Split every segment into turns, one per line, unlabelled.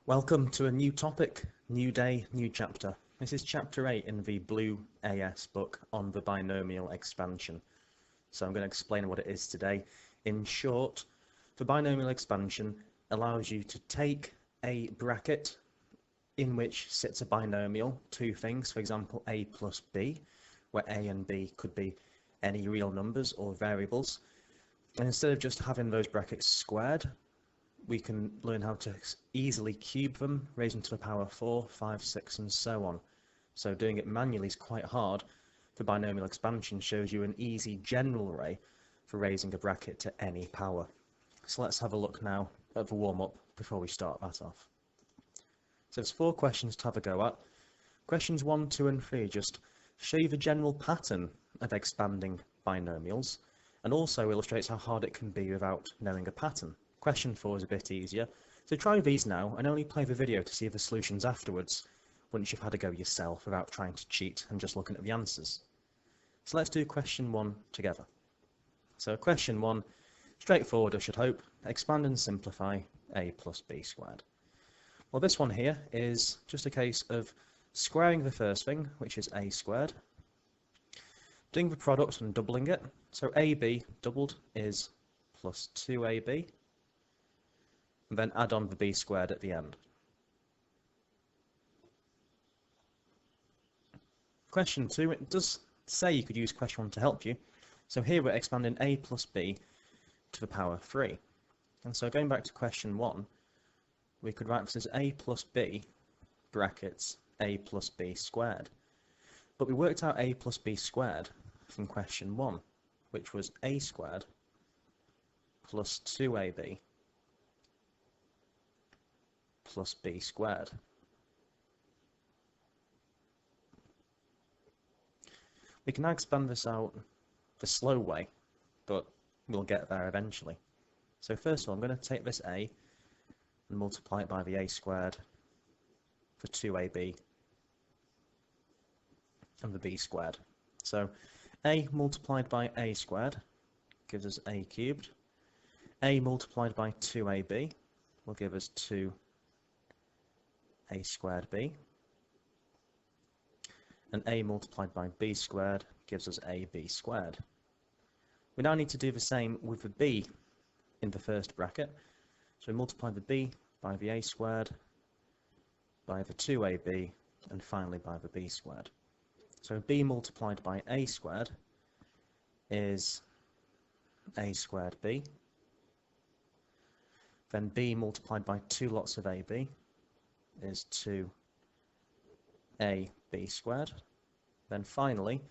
Welcome to a new topic, new day, new chapter. This is chapter 8 in the Blue AS book on the binomial expansion. So I'm going to explain what it is today. In short, the binomial expansion allows you to take a bracket in which sits a binomial, two things, for example a plus b, where a and b could be any real numbers or variables. And instead of just having those brackets squared, we can learn how to easily cube them, raise them to the power 4, 5, 6 and so on. So doing it manually is quite hard. The binomial expansion shows you an easy general way for raising a bracket to any power. So let's have a look now at the warm-up before we start that off. So there's 4 questions to have a go at. Questions 1, 2 and 3 just show you the general pattern of expanding binomials and also illustrates how hard it can be without knowing a pattern. Question 4 is a bit easier, so try these now and only play the video to see the solutions afterwards once you've had a go yourself without trying to cheat and just looking at the answers. So let's do question 1 together. So question 1, straightforward I should hope, expand and simplify a plus b squared. Well, this one here is just a case of squaring the first thing, which is a squared, doing the product and doubling it, so ab doubled is plus 2ab, and then add on the b squared at the end. Question 2, it does say you could use question 1 to help you, so here we're expanding a plus b to the power 3. And so going back to question 1, we could write this as a plus b brackets a plus b squared. But we worked out a plus b squared from question 1, which was a squared plus 2ab plus b squared. We can now expand this out the slow way, but we'll get there eventually. So first of all, I'm going to take this a and multiply it by the a squared for 2ab and the b squared. So a multiplied by a squared gives us a cubed. A multiplied by 2ab will give us 2a squared b. And a multiplied by b squared gives us ab squared. We now need to do the same with the b in the first bracket. So we multiply the b by the a squared, by the 2ab, and finally by the b squared. So b multiplied by a squared is a squared b. Then b multiplied by 2 lots of ab is 2ab squared. Then finally,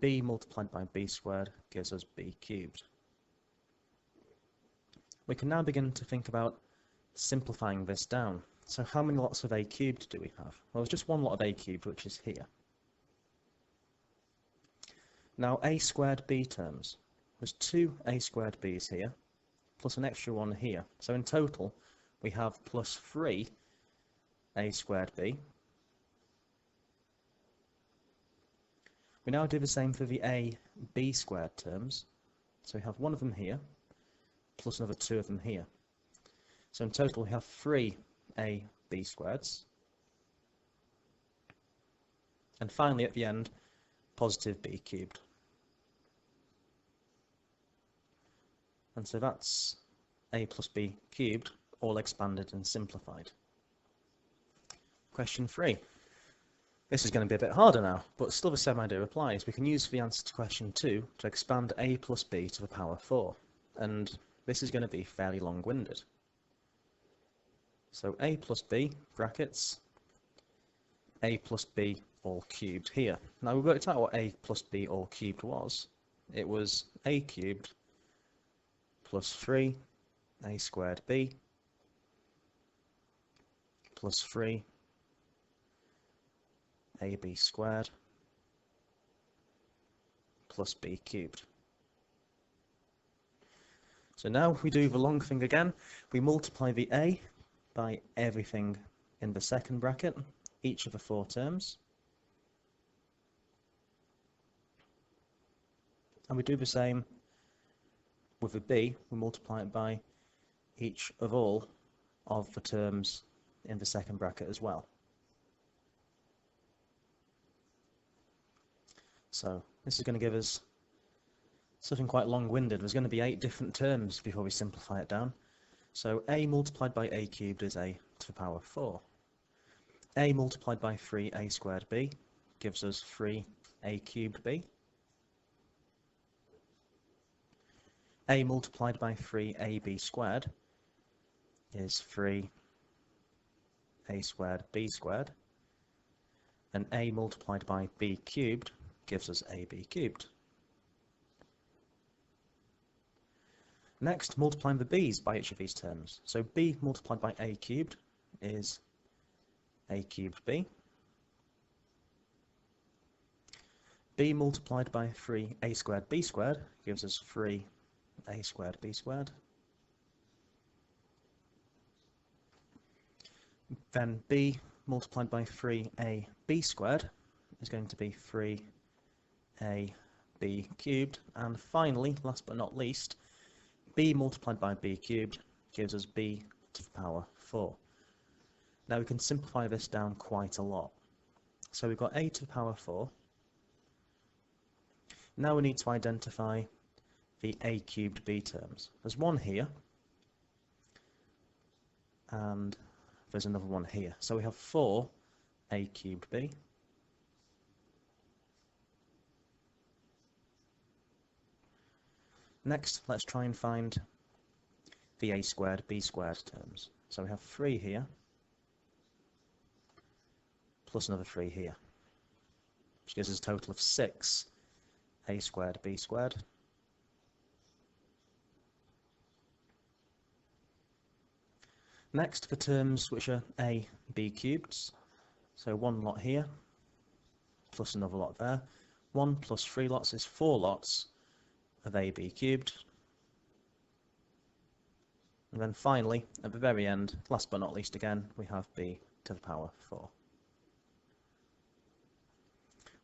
b multiplied by b squared gives us b cubed. We can now begin to think about simplifying this down. So how many lots of a cubed do we have? Well, there's just one lot of a cubed, which is here. Now a squared b terms. There's 2 a squared b's here, plus an extra one here. So in total, we have plus 3 a squared b. We now do the same for the a b squared terms. So we have one of them here, plus another 2 of them here. So in total we have 3 a b squareds. And finally at the end, positive b cubed. And so that's a plus b cubed, all expanded and simplified. Question 3. This is going to be a bit harder now, but still the same idea applies. We can use the answer to question 2 to expand a plus b to the power 4. And this is going to be fairly long-winded. So a plus b, brackets, a plus b all cubed here. Now we worked out what a plus b all cubed was. It was a cubed plus 3 a squared b plus 3 ab squared plus b cubed. So now we do the long thing again. We multiply the a by everything in the second bracket, each of the 4 terms. And we do the same with a b, we multiply it by each of all of the terms in the second bracket as well. So this is going to give us something quite long-winded. There's going to be 8 different terms before we simplify it down. So a multiplied by a cubed is a to the power 4. A multiplied by 3a squared b gives us 3a cubed b. A multiplied by 3ab squared is 3a squared b squared. And a multiplied by b cubed gives us ab cubed. Next, multiplying the b's by each of these terms. So b multiplied by a cubed is a cubed b. B multiplied by 3a squared b squared gives us 3a squared b squared. Then b multiplied by 3ab squared is going to be 3ab cubed. And finally, last but not least, b multiplied by b cubed gives us b to the power 4. Now we can simplify this down quite a lot. So we've got a to the power 4. Now we need to identify the a cubed b terms. There's one here, and there's another one here. So we have 4 a cubed b. Next, let's try and find the a squared b squared terms. So we have 3 here, plus another 3 here, which gives us a total of 6 a squared b squared. Next, for terms which are a b cubed, so one lot here, plus another lot there. 1 plus 3 lots is 4 lots of ab cubed. And then finally, at the very end, last but not least again, we have b to the power 4.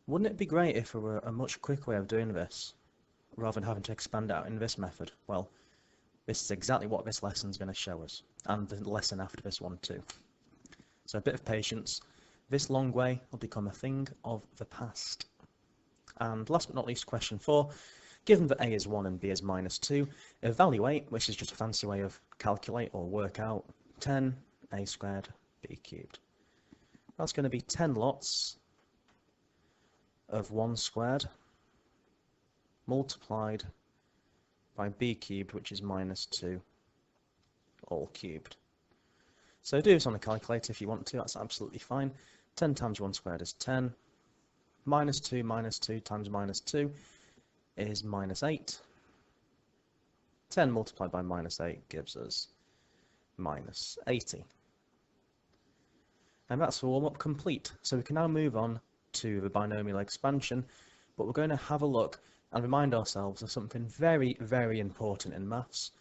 Wouldn't it be great if there were a much quicker way of doing this, rather than having to expand out in this method? Well, this is exactly what this lesson is going to show us, and the lesson after this one too. So a bit of patience. This long way will become a thing of the past. And last but not least, question 4. Given that a is 1 and b is -2, evaluate, which is just a fancy way of calculate or work out, 10 a squared b cubed. That's going to be 10 lots of 1 squared multiplied by b cubed, which is -2 all cubed. So do this on a calculator if you want to, that's absolutely fine. 10 times 1 squared is 10. -2 minus 2 times -2 is -8. 10 multiplied by -8 gives us -80. And that's the warm-up complete. So we can now move on to the binomial expansion, but we're going to have a look and remind ourselves of something very, very important in maths,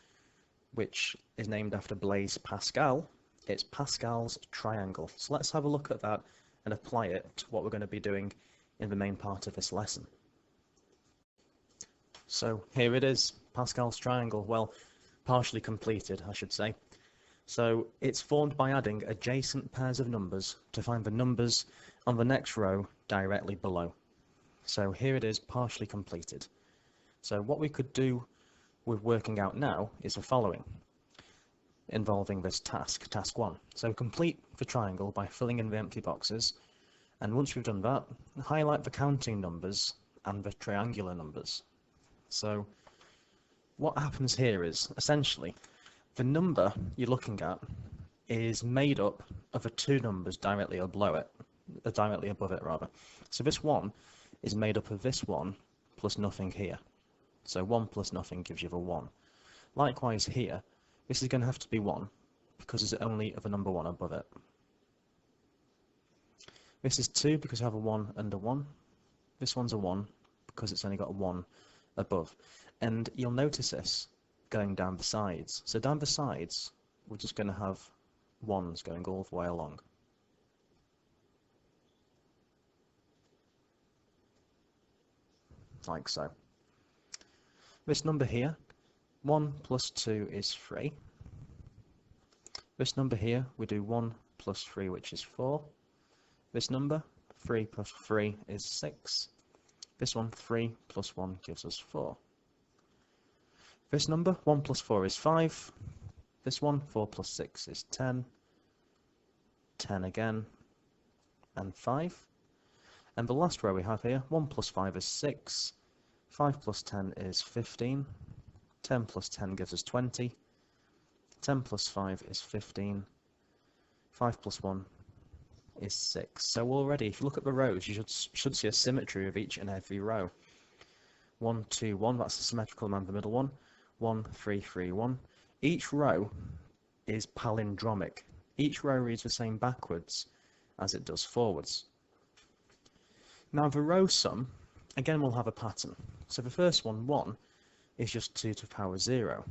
which is named after Blaise Pascal. It's Pascal's triangle. So let's have a look at that and apply it to what we're going to be doing in the main part of this lesson. So here it is, Pascal's triangle, well, partially completed, I should say. So it's formed by adding adjacent pairs of numbers to find the numbers on the next row directly below. So here it is, partially completed. So what we could do with working out now is the following, involving this task, task 1. So complete the triangle by filling in the empty boxes, and once we've done that, highlight the counting numbers and the triangular numbers. So what happens here is, essentially, the number you're looking at is made up of the 2 numbers directly above it. So this one is made up of this one plus nothing here. So 1 plus nothing gives you the 1. Likewise here, this is going to have to be 1 because it's only of a number 1 above it. This is 2 because I have a 1 under 1. This one's a 1 because it's only got a 1 above. And you'll notice this going down the sides. So down the sides, we're just going to have 1s going all the way along. Like so. This number here, 1 plus 2 is 3. This number here, we do 1 plus 3, which is 4. This number, 3 plus 3 is 6. This one, 3 plus 1 gives us 4. This number, 1 plus 4 is 5. This one, 4 plus 6 is 10. 10 again, and 5. And the last row we have here, 1 plus 5 is 6. 5 plus 10 is 15. 10 plus 10 gives us 20. 10 plus 5 is 15. 5 plus 1 is 6. So already, if you look at the rows, you should see a symmetry of each and every row. 1, 2, 1, that's the symmetrical amount of the middle one. 1, 3, 3, 1. Each row is palindromic. Each row reads the same backwards as it does forwards. Now the row sum, again, will have a pattern. So the first one, 1, is just 2 to the power 0.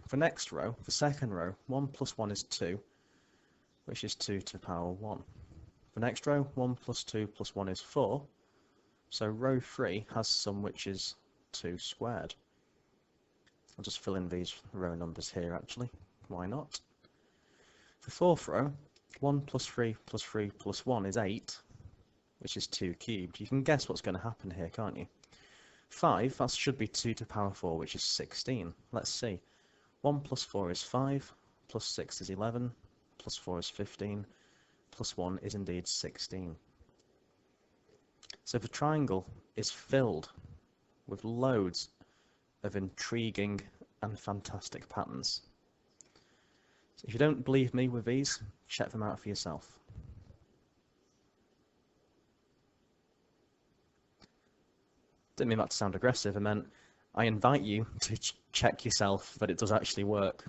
The next row, the second row, 1 plus 1 is 2, which is 2 to the power 1. The next row, 1 plus 2 plus 1 is 4, so row 3 has sum which is 2 squared. I'll just fill in these row numbers here actually, why not? The fourth row, 1 plus 3 plus 3 plus 1 is 8, which is 2 cubed. You can guess what's going to happen here, can't you? 5, that should be 2 to the power 4, which is 16. Let's see. 1 plus 4 is 5, plus 6 is 11, plus 4 is 15, plus 1 is indeed 16. So the triangle is filled with loads of intriguing and fantastic patterns. So if you don't believe me with these, check them out for yourself. Didn't mean that to sound aggressive, I meant I invite you to check yourself that it does actually work.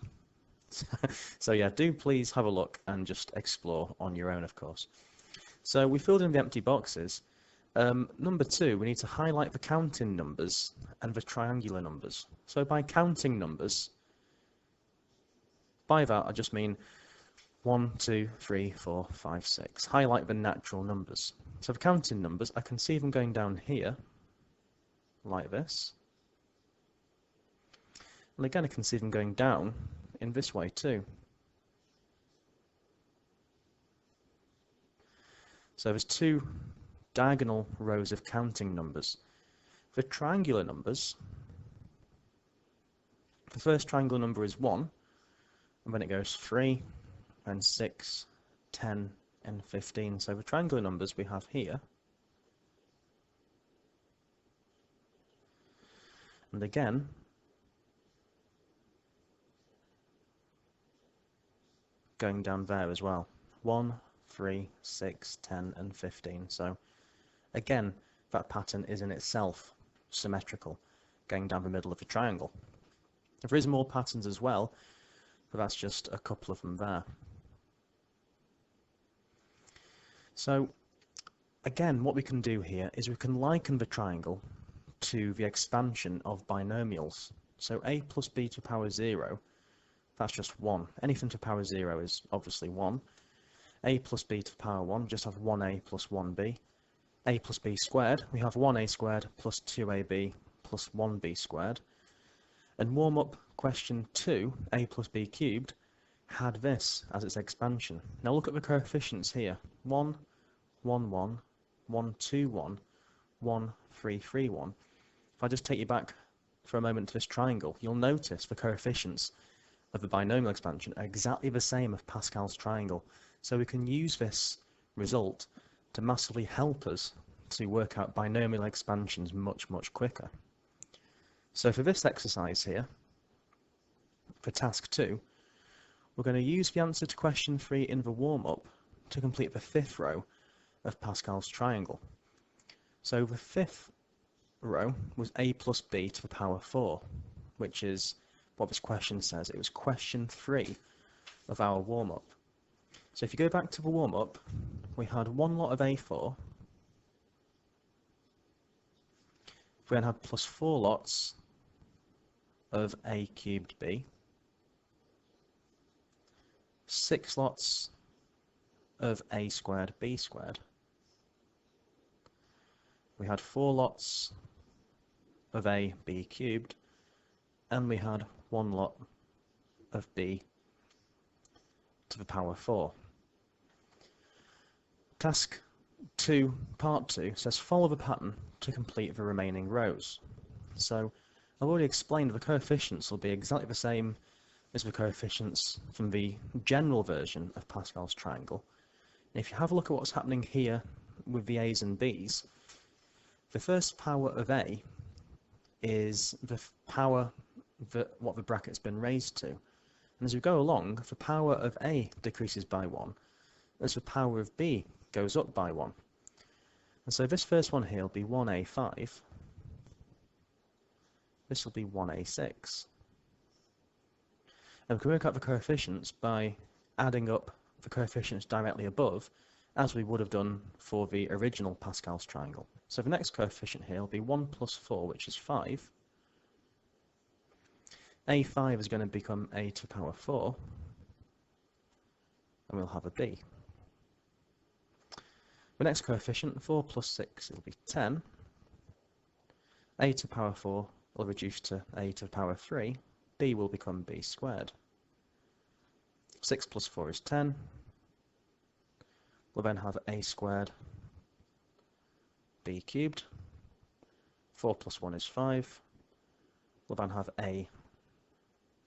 So yeah, do please have a look and just explore on your own, of course. So we filled in the empty boxes. Number 2, we need to highlight the counting numbers and the triangular numbers. So by counting numbers, by that I just mean 1, 2, 3, 4, 5, 6. Highlight the natural numbers. So the counting numbers, I can see them going down here, like this. And again, I can see them going down in this way too. So there's 2 diagonal rows of counting numbers. For triangular numbers, the first triangular number is 1, and then it goes 3, and 6, 10, and 15. So the triangular numbers we have here, and again, going down there as well. 1, 3, 6, 10, and 15. So again, that pattern is in itself symmetrical, going down the middle of the triangle. There is more patterns as well, but that's just a couple of them there. So again, what we can do here is we can liken the triangle to the expansion of binomials. So a plus b to the power 0, that's just 1. Anything to the power 0 is obviously 1. A plus b to the power 1, just have 1a plus 1b. A plus b squared, we have 1a squared plus 2ab plus 1b squared. And warm-up question 2, a plus b cubed, had this as its expansion. Now look at the coefficients here. 1, 1, 1, 1, 2, 1, 1, 3, 3, 1. If I just take you back for a moment to this triangle, you'll notice the coefficients of the binomial expansion are exactly the same as Pascal's triangle. So we can use this result to massively help us to work out binomial expansions much, much quicker. So for this exercise here, for task 2, we're going to use the answer to question 3 in the warm-up to complete the 5th row of Pascal's triangle. So the 5th row was a plus b to the power 4, which is what this question says. It was question 3 of our warm-up. So if you go back to the warm-up, we had one lot of a4, we then had plus 4 lots of a cubed b, 6 lots of a squared b squared, we had 4 lots of a b cubed, and we had 1 lot of b to the power 4. Task 2, part 2, says follow the pattern to complete the remaining rows. So I've already explained the coefficients will be exactly the same as the coefficients from the general version of Pascal's triangle. And if you have a look at what's happening here with the a's and b's, the first power of a is the power that what the bracket's been raised to. And as we go along, the power of a decreases by 1 as the power of b goes up by 1. And so this first one here will be 1a5. This will be 1a6. And we can work out the coefficients by adding up the coefficients directly above, as we would have done for the original Pascal's triangle. So the next coefficient here will be 1 plus 4, which is 5. a5 is going to become a to the power 4, and we'll have a b. The next coefficient, 4 plus 6, it'll be 10. A to the power 4 will reduce to a to the power 3. B will become b squared. 6 plus 4 is 10. We'll then have a squared, b cubed. 4 plus 1 is 5. We'll then have a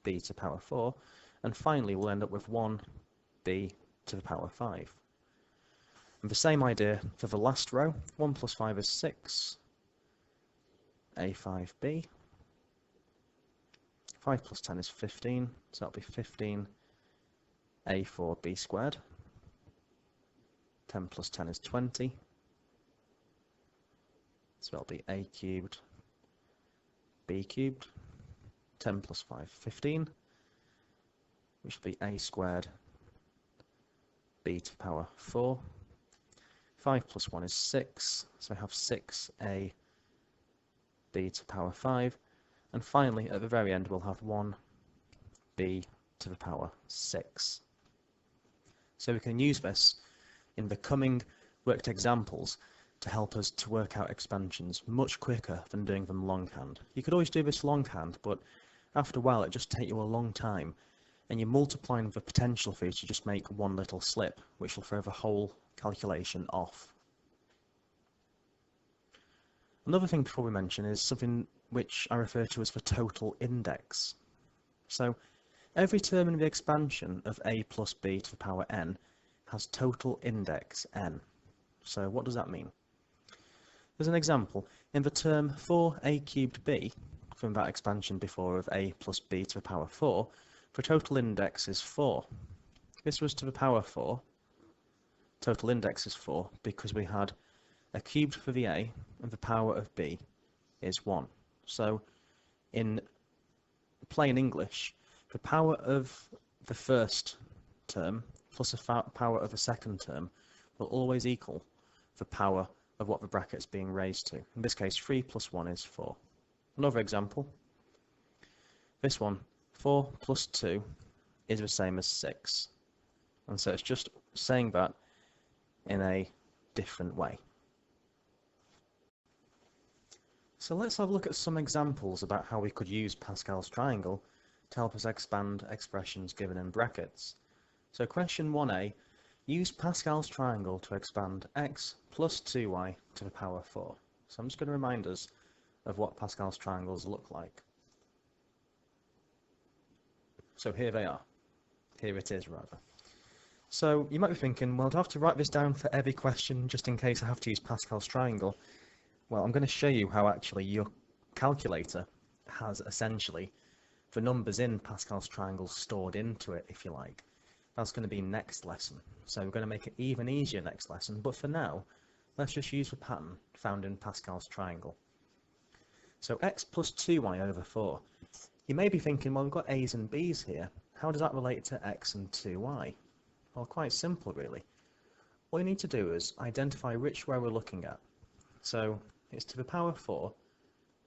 b to the power 4. And finally, we'll end up with 1b to the power 5. And the same idea for the last row. 1 plus 5 is 6. a5b. 5 plus 10 is 15, so that'll be 15 a4b squared. 10 plus 10 is 20, so that'll be a cubed b cubed. 10 plus 5, 15, which will be a squared b to the power 4. 5 plus 1 is 6, so I have 6a b to the power 5. And finally, at the very end, we'll have 1b to the power 6. So we can use this in the coming worked examples to help us to work out expansions much quicker than doing them longhand. You could always do this longhand, but after a while it just takes you a long time, and you're multiplying the potential for you to just make one little slip, which will throw the whole calculation off. Another thing to probably mention is something which I refer to as the total index. So every term in the expansion of a plus b to the power n has total index n. So what does that mean? As an example, in the term 4a cubed b, from that expansion before of a plus b to the power 4, the total index is 4. This was to the power 4. Total index is 4 because we had a cubed for the a and the power of b is 1. So in plain English, the power of the first term plus the power of the second term will always equal the power of what the bracket's being raised to. In this case, 3 plus 1 is 4. Another example, this one, 4 plus 2 is the same as 6. And so it's just saying that in a different way. So let's have a look at some examples about how we could use Pascal's triangle to help us expand expressions given in brackets. So question 1a, use Pascal's triangle to expand x plus 2y to the power 4. So I'm just going to remind us of what Pascal's triangles look like. So here they are. Here it is, rather. So you might be thinking, well, do I have to write this down for every question just in case I have to use Pascal's triangle? Well, I'm going to show you how actually your calculator has essentially the numbers in Pascal's triangle stored into it, if you like. That's going to be next lesson. So we're going to make it even easier next lesson, but for now, let's just use the pattern found in Pascal's triangle. So x plus 2y over 4. You may be thinking, well, we've got a's and b's here. How does that relate to x and 2y? Well, quite simple, really. All you need to do is identify which row we're looking at. So it's to the power 4,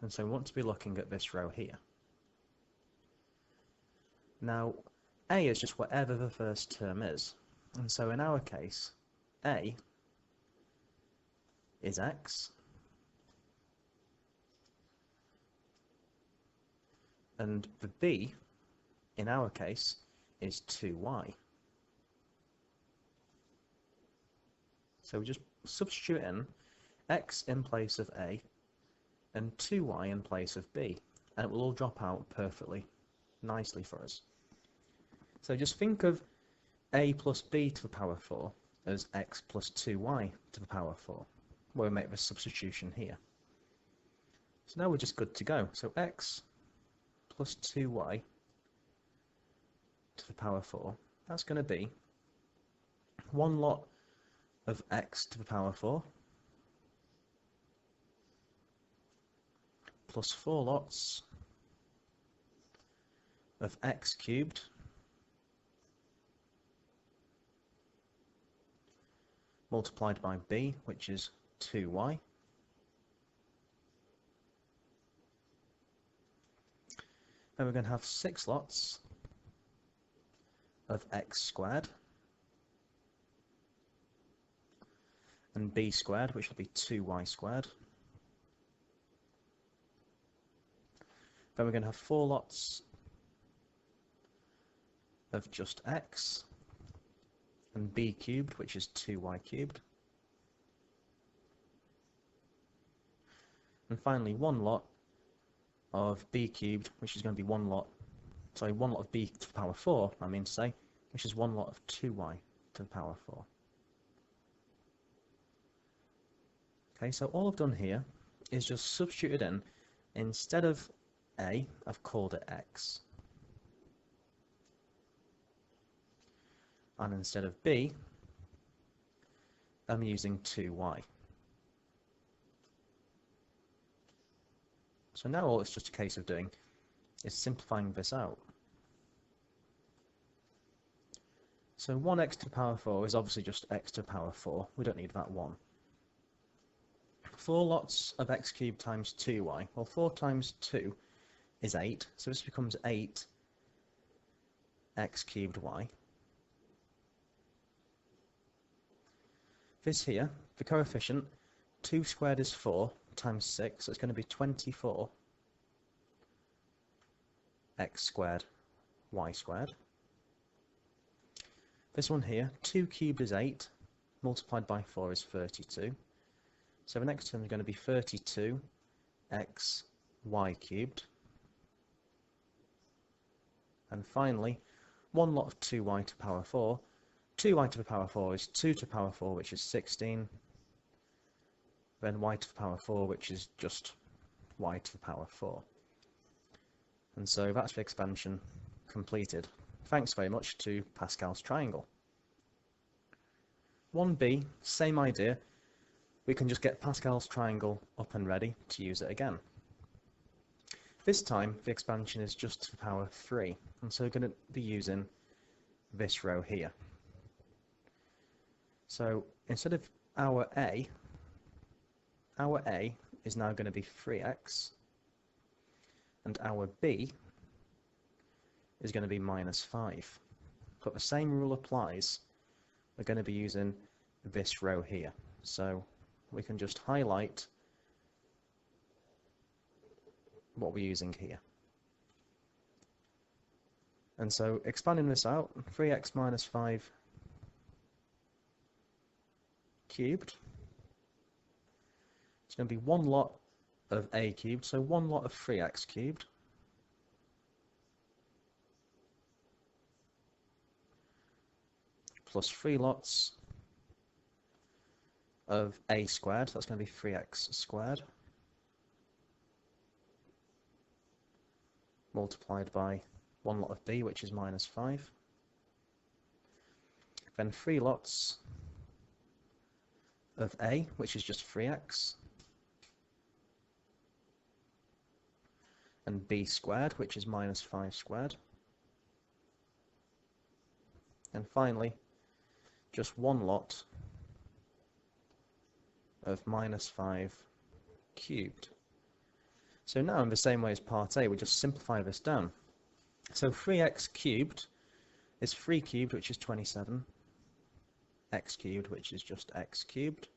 and so we want to be looking at this row here. Now, a is just whatever the first term is, and so in our case, a is x, and the b, in our case, is 2y. So we just substitute in x in place of a and 2y in place of b, and it will all drop out perfectly nicely for us. So just think of a plus b to the power 4 as x plus 2y to the power 4, where we make this substitution here. So now we're just good to go. So x plus 2y to the power 4, that's going to be one lot of x to the power 4 plus 4 lots of x cubed multiplied by b, which is 2y, then we're going to have 6 lots of x squared and b squared, which will be 2y squared. Then we're going to have 4 lots of just x and b cubed, which is 2y cubed. And finally, 1 lot of b cubed, which is going to be one lot of b to the power 4, I mean to say, which is 1 lot of 2y to the power 4. Okay, so all I've done here is just substituted in, instead of a, I've called it x. And instead of b, I'm using 2y. So now all it's just a case of doing is simplifying this out. So 1x to the power 4 is obviously just x to the power 4. We don't need that 1. 4 lots of x cubed times 2y. Well, 4 times 2 is 8, so this becomes 8 x cubed y. This here, the coefficient, 2 squared is 4 times 6, so it's going to be 24 x squared y squared. This one here, 2 cubed is 8, multiplied by 4 is 32. So the next term is going to be 32 x y cubed. And finally, 1 lot of 2y to the power 4. 2y to the power 4 is 2 to the power 4, which is 16. Then y to the power 4, which is just y to the power 4. And so that's the expansion completed. Thanks very much to Pascal's triangle. 1b, same idea. We can just get Pascal's triangle up and ready to use it again. This time, the expansion is just to the power 3, and so we're going to be using this row here. So instead of our a is now going to be 3x, and our b is going to be minus 5. But the same rule applies. We're going to be using this row here. So we can just highlight what we're using here. And so expanding this out, 3x minus 5 cubed. It's going to be 1 lot of a cubed, so 1 lot of 3x cubed. Plus 3 lots of a squared, so that's going to be 3x squared. Multiplied by 1 lot of b, which is minus 5. Then 3 lots of a, which is just 3x. And b squared, which is minus 5 squared. And finally, just 1 lot of minus 5 cubed. So now, in the same way as part A, we just simplify this down. So 3x cubed is 3 cubed, which is 27, x cubed, which is just x cubed.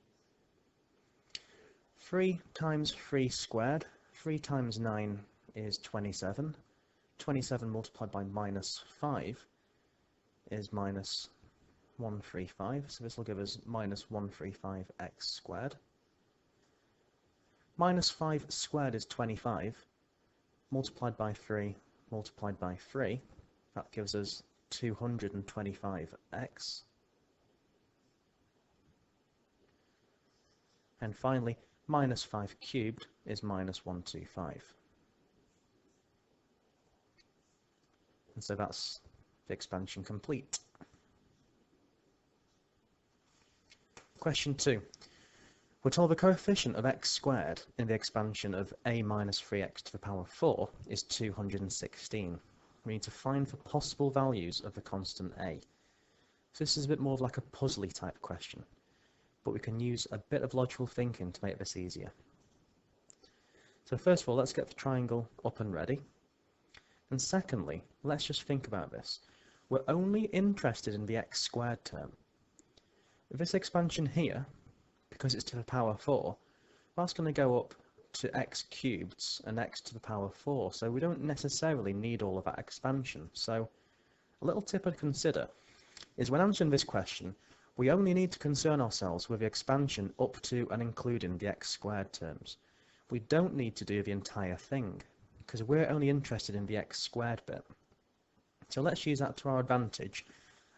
3 times 3 squared, 3 times 9 is 27. 27 multiplied by minus 5 is minus 135, so this will give us minus 135x squared. Minus 5 squared is 25, multiplied by 3, multiplied by 3, that gives us 225x. And finally, minus 5 cubed is minus 125. And so that's the expansion complete. Question 2. We're told the coefficient of x squared in the expansion of a minus 3x to the power 4 is 216. We need to find the possible values of the constant a. So this is a bit more of like a puzzly type question, but we can use a bit of logical thinking to make this easier. So first of all, let's get the triangle up and ready. And secondly, let's just think about this. We're only interested in the x squared term. This expansion here, because it's to the power 4, that's going to go up to x cubed and x to the power 4, so we don't necessarily need all of that expansion. So a little tip I'd consider is when answering this question, we only need to concern ourselves with the expansion up to and including the x squared terms. We don't need to do the entire thing, because we're only interested in the x squared bit. So let's use that to our advantage,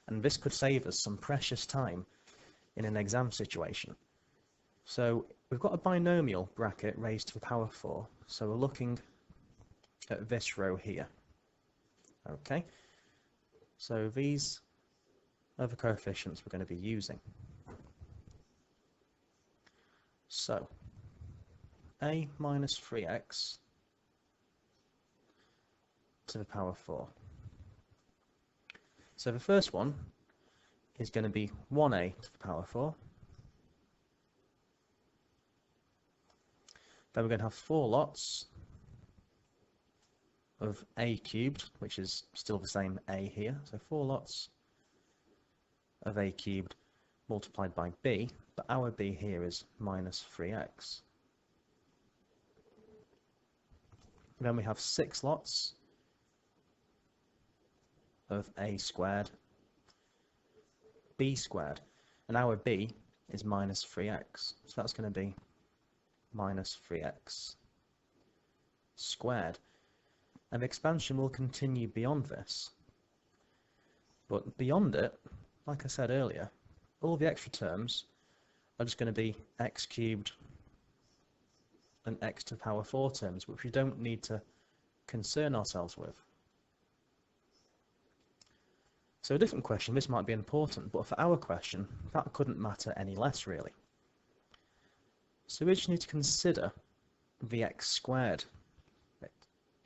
and this could save us some precious time in an exam situation. So we've got a binomial bracket raised to the power 4, so we're looking at this row here. Okay, so these are the coefficients we're going to be using. So a minus 3x to the power 4. So the first one is going to be 1a to the power 4. Then we're going to have 4 lots of a cubed, which is still the same a here. So 4 lots of a cubed multiplied by b, but our b here is minus 3x. Then we have 6 lots of a squared, b squared, and our b is minus 3x, so that's going to be minus 3x squared. And the expansion will continue beyond this, but beyond it, like I said earlier, all the extra terms are just going to be x cubed and x to the power 4 terms, which we don't need to concern ourselves with. So a different question, this might be important, but for our question, that couldn't matter any less really. So we just need to consider the x squared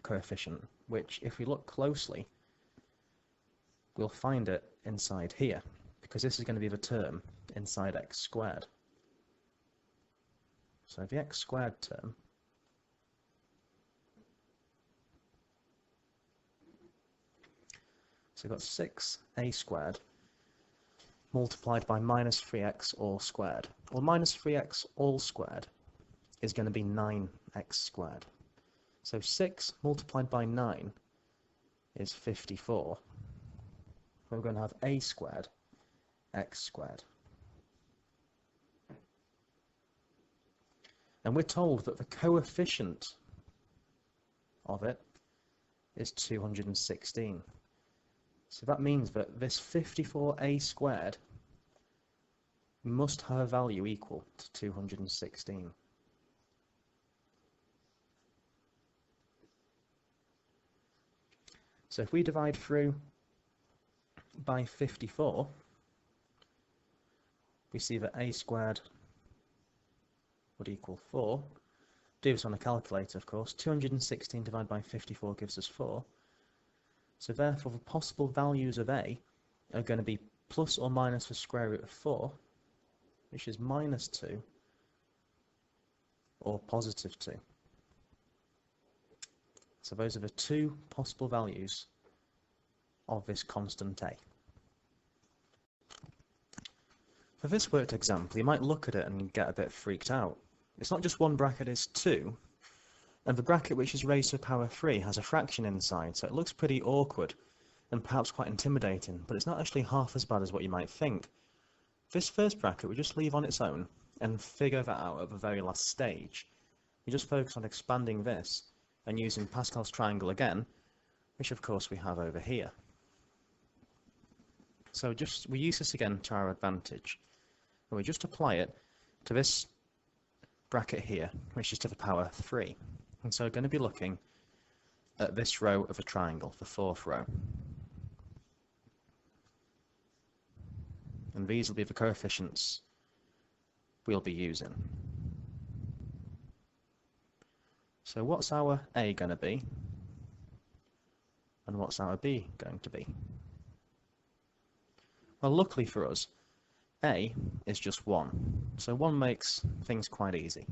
coefficient, which if we look closely, we'll find it inside here, because this is going to be the term inside x squared. So the x squared term so we've got 6a squared multiplied by minus 3x all squared. Well, minus 3x all squared is going to be 9x squared. So 6 multiplied by 9 is 54. We're going to have a squared, x squared. And we're told that the coefficient of it is 216. So that means that this 54a squared must have a value equal to 216. So if we divide through by 54, we see that a squared would equal 4. Do this on a calculator, of course. 216 divided by 54 gives us 4. So therefore the possible values of a are going to be plus or minus the square root of 4, which is minus 2, or positive 2. So those are the two possible values of this constant a. For this worked example, you might look at it and get a bit freaked out. It's not just one bracket, it's 2. And the bracket which is raised to the power 3 has a fraction inside, so it looks pretty awkward and perhaps quite intimidating, but it's not actually half as bad as what you might think. This first bracket we just leave on its own and figure that out at the very last stage. We just focus on expanding this and using Pascal's triangle again, which of course we have over here. So we use this again to our advantage, and we just apply it to this bracket here, which is to the power 3. And so we're going to be looking at this row of a triangle, the fourth row. And these will be the coefficients we'll be using. So what's our A going to be? And what's our B going to be? Well, luckily for us, A is just 1. So 1 makes things quite easy.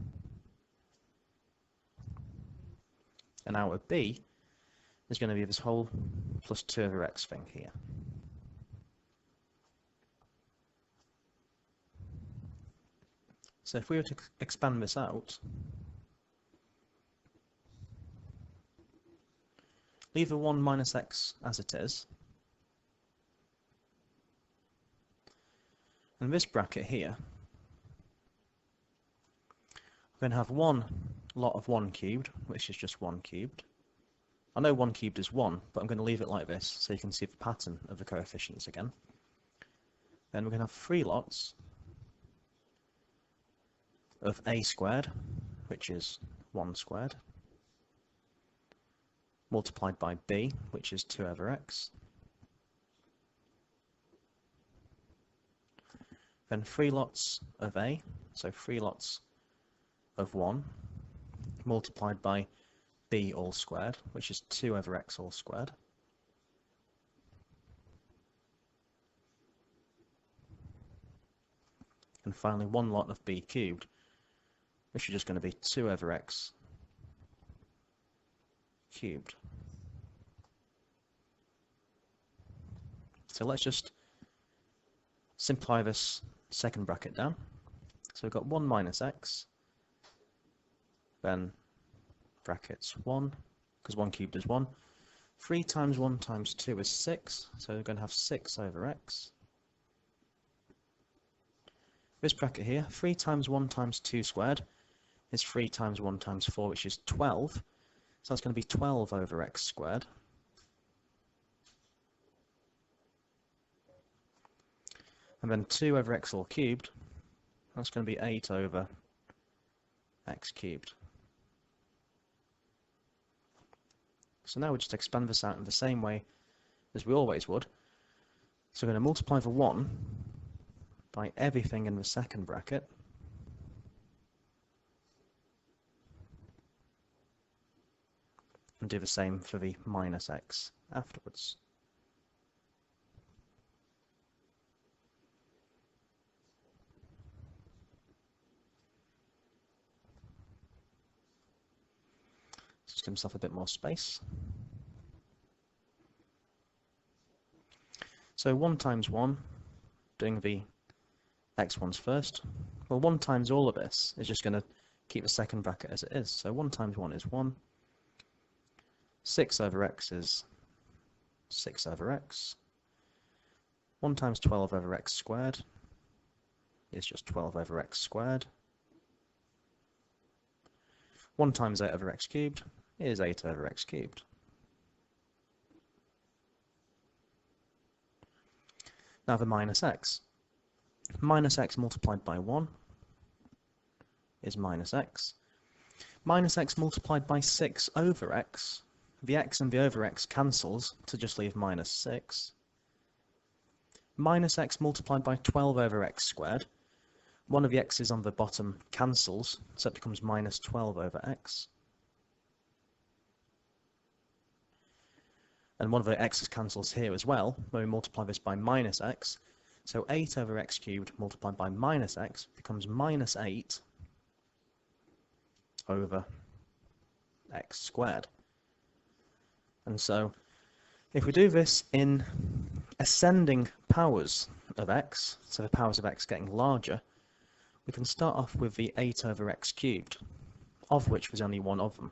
And our B is going to be this whole plus 2 over x thing here. So if we were to expand this out, leave the 1 minus x as it is, and this bracket here, we're going to have one lot of 1 cubed, which is just 1 cubed. I know 1 cubed is 1, but I'm going to leave it like this so you can see the pattern of the coefficients again. Then we're going to have 3 lots of a squared, which is 1 squared, multiplied by b, which is 2 over x. Then 3 lots of a, so 3 lots of 1, multiplied by b all squared, which is 2 over x all squared. And finally 1 lot of b cubed, which is just going to be 2 over x cubed. So let's just simplify this second bracket down. So we've got 1 minus x, then brackets 1, because 1 cubed is 1. 3 times 1 times 2 is 6, so we're going to have 6 over x. This bracket here, 3 times 1 times 2 squared, is 3 times 1 times 4, which is 12. So that's going to be 12 over x squared. And then 2 over x all cubed, that's going to be 8 over x cubed. So now we just expand this out in the same way as we always would. So we're going to multiply the 1 by everything in the second bracket. And do the same for the minus x afterwards. Just give himself a bit more space. So 1 times 1, doing the x ones first. Well, 1 times all of this is just going to keep the second bracket as it is. So 1 times 1 is 1. 6 over x is 6 over x. 1 times 12 over x squared is just 12 over x squared. 1 times 8 over x cubed is 8 over x cubed. Now the minus x. Minus x multiplied by 1 is minus x. Minus x multiplied by 6 over x. The x and the over x cancels to just leave minus 6. Minus x multiplied by 12 over x squared. One of the x's on the bottom cancels, so it becomes minus 12 over x. And one of the x's cancels here as well, when we multiply this by minus x. So 8 over x cubed multiplied by minus x becomes minus 8 over x squared. And so if we do this in ascending powers of x, so the powers of x getting larger, we can start off with the 8 over x cubed, of which there's only one of them.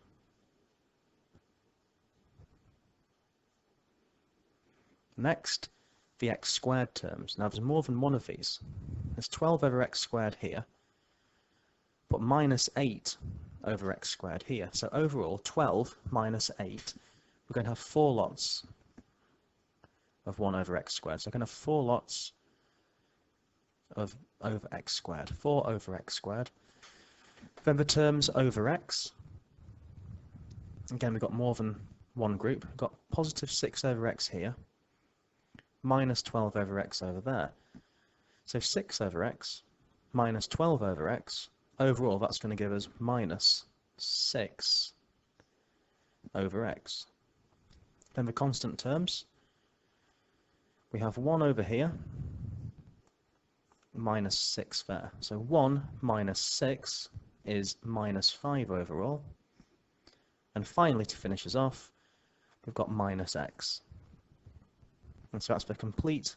Next, the x squared terms. Now there's more than one of these. There's 12 over x squared here, but minus 8 over x squared here. So overall, 12 minus 8, we're going to have 4 lots of 1 over x squared. So we're going to have 4 lots of over x squared, 4 over x squared. Then the terms over x, again we've got more than one group. We've got positive 6 over x here, minus 12 over x over there. So 6 over x minus 12 over x, overall that's going to give us minus 6 over x. Then the constant terms, we have 1 over here, minus 6 there. So 1 minus 6 is minus 5 overall. And finally, to finish us off, we've got minus x. And so that's the complete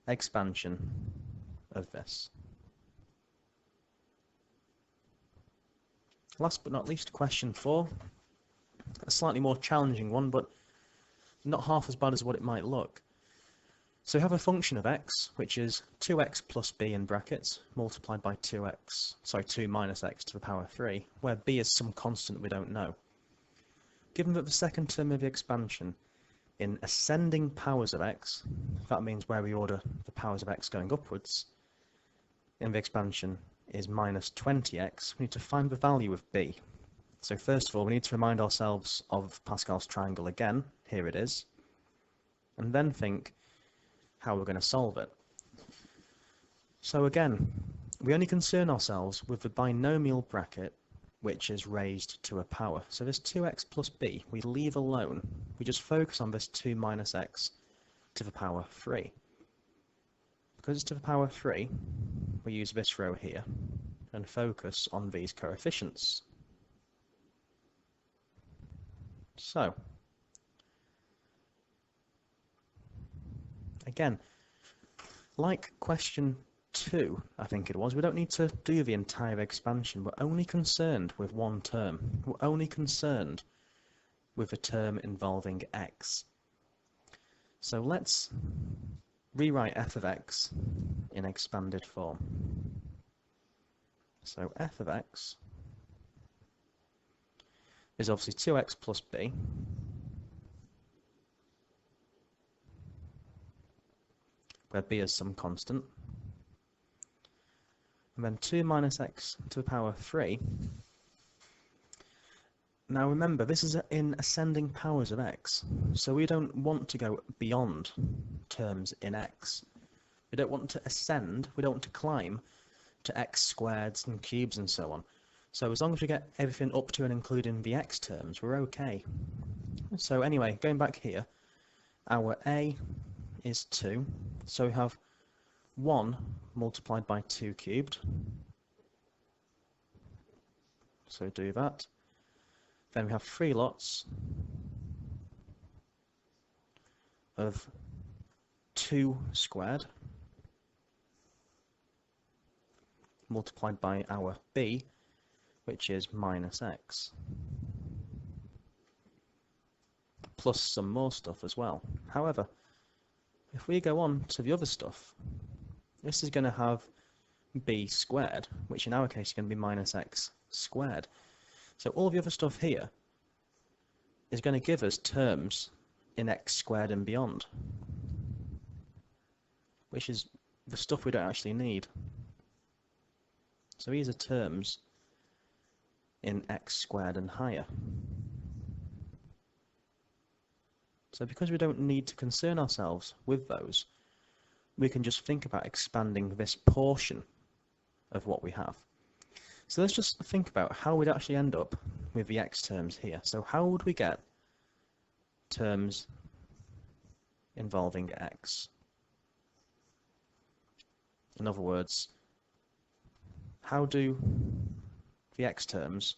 expansion of this. Last but not least, question 4. A slightly more challenging one, but not half as bad as what it might look. So we have a function of x, which is 2x plus b in brackets, multiplied by 2 minus x to the power 3, where b is some constant we don't know. Given that the second term of the expansion in ascending powers of x, that means where we order the powers of x going upwards, in the expansion is minus 20x, we need to find the value of b. So first of all, we need to remind ourselves of Pascal's triangle again, here it is, and then think how we're going to solve it. So again, we only concern ourselves with the binomial bracket which is raised to a power. So this 2x plus b, we leave alone. We just focus on this 2 minus x to the power 3. Because it's to the power 3, we use this row here and focus on these coefficients. So, again, like question 2, I think it was, we don't need to do the entire expansion. We're only concerned with one term. We're only concerned with a term involving x. So let's rewrite f of x in expanded form. So f of x is obviously 2x plus b, where b is some constant, and then 2 minus x to the power 3. Now remember, this is in ascending powers of x, so we don't want to go beyond terms in x. We don't want to ascend, we don't want to climb to x squareds and cubes and so on. So as long as we get everything up to and including the x terms, we're okay. So anyway, going back here, our a is 2, so we have 1 multiplied by 2 cubed. So do that. Then we have 3 lots of 2 squared multiplied by our b, which is minus x, plus some more stuff as well. However, if we go on to the other stuff, this is going to have b squared, which in our case is going to be minus x squared. So all the other stuff here is going to give us terms in x squared and beyond, which is the stuff we don't actually need. So these are terms in x squared and higher. So because we don't need to concern ourselves with those, we can just think about expanding this portion of what we have. So let's just think about how we'd actually end up with the x terms here. So how would we get terms involving x? In other words, how do the x terms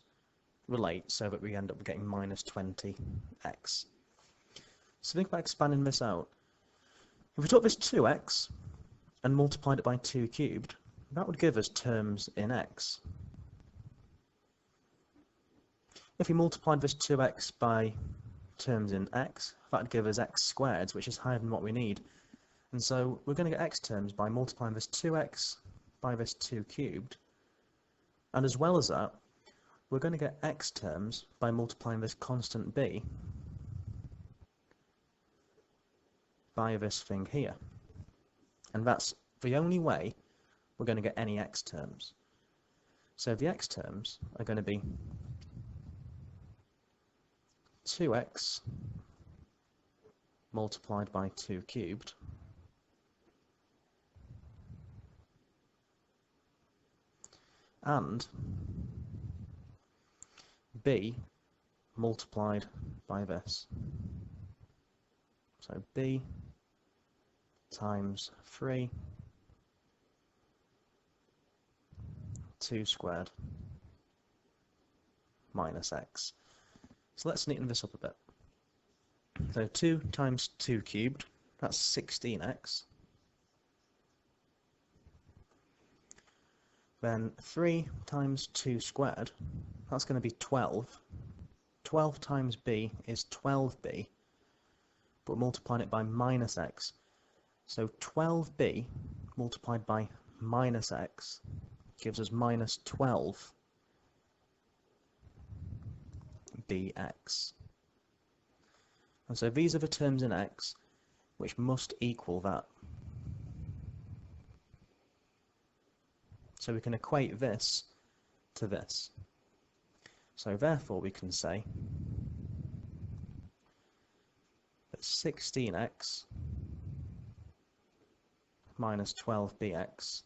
relate so that we end up getting minus 20x? So think about expanding this out. If we took this 2x and multiplied it by 2 cubed, that would give us terms in x. If we multiplied this 2x by terms in x, that'd give us x squared, which is higher than what we need. And so we're going to get x terms by multiplying this 2x by this 2 cubed. And as well as that, we're going to get x terms by multiplying this constant b by this thing here. And that's the only way we're going to get any x terms. So the x terms are going to be 2x multiplied by 2 cubed and b multiplied by this. So b times 3 2 squared minus x. So let's neaten this up a bit. So 2 times 2 cubed, that's 16x. Then 3 times 2 squared, that's going to be 12. 12 times b is 12b, but multiplying it by minus x. So 12b multiplied by minus x gives us minus 12 bx. And so these are the terms in x which must equal that. So we can equate this to this. So therefore we can say that 16x minus 12bx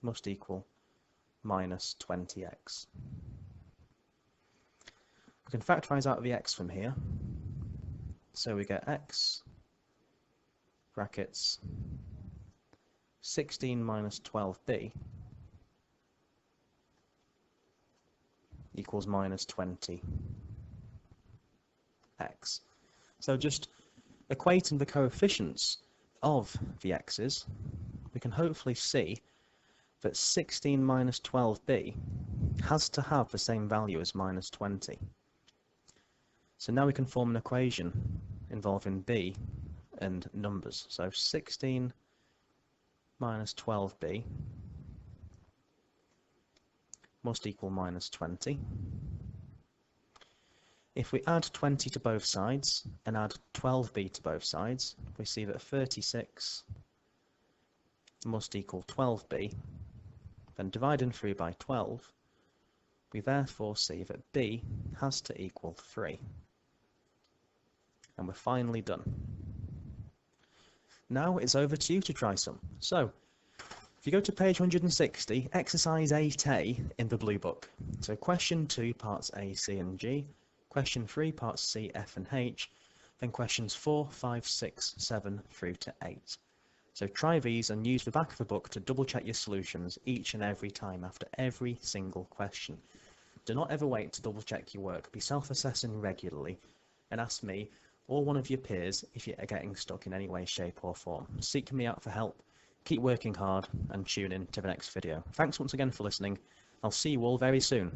must equal minus 20x. We can factorise out the x from here. So we get x brackets 16 minus 12b equals minus 20x. So just equating the coefficients of the x's, we can hopefully see that 16 minus 12b has to have the same value as minus 20. So now we can form an equation involving b and numbers. So 16 minus 12b must equal minus 20. If we add 20 to both sides and add 12b to both sides, we see that 36 must equal 12b. Then dividing through by 12, we therefore see that b has to equal 3. And we're finally done. Now it's over to you to try some. So, if you go to page 160, exercise 8a in the blue book. So question 2, parts A, C and G, question 3, parts C, F and H, then questions 4, 5, 6, 7 through to 8. So try these and use the back of the book to double check your solutions each and every time after every single question. Do not ever wait to double check your work. Be self-assessing regularly and ask me or one of your peers if you are getting stuck in any way, shape or form. Seek me out for help, keep working hard and tune in to the next video. Thanks once again for listening. I'll see you all very soon.